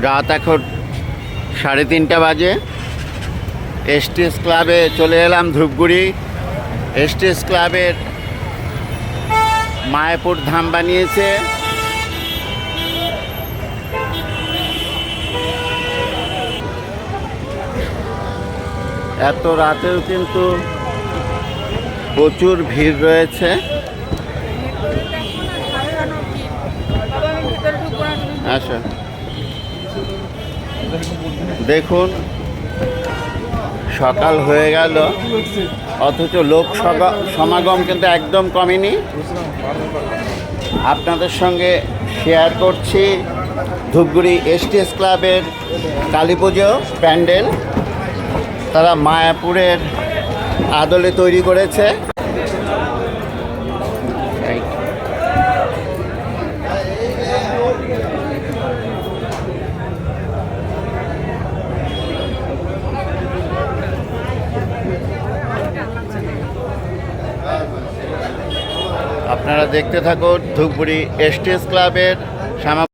রাত এখন 3:30 বাজে। এসটিএস ক্লাবে চলে এলাম ধূপগুড়ি। এসটিএস ক্লাবের মায়াপুর ধাম বানিয়েছে। এত রাতেও কিন্তু প্রচুর ভিড় রয়েছে। আচ্ছা, দেখুন সকাল হয়ে গেল অথচ লোক সমাগম কিন্তু একদম কমেনি। আপনাদের সঙ্গে শেয়ার করছি ধূপগুড়ি এসটিএস ক্লাবের কালী পুজো প্যান্ডেল। তারা মায়াপুরের আদলে তৈরি করেছে। আপনারা দেখতে থাকুন ধূপগুড়ি এসটিএস ক্লাবের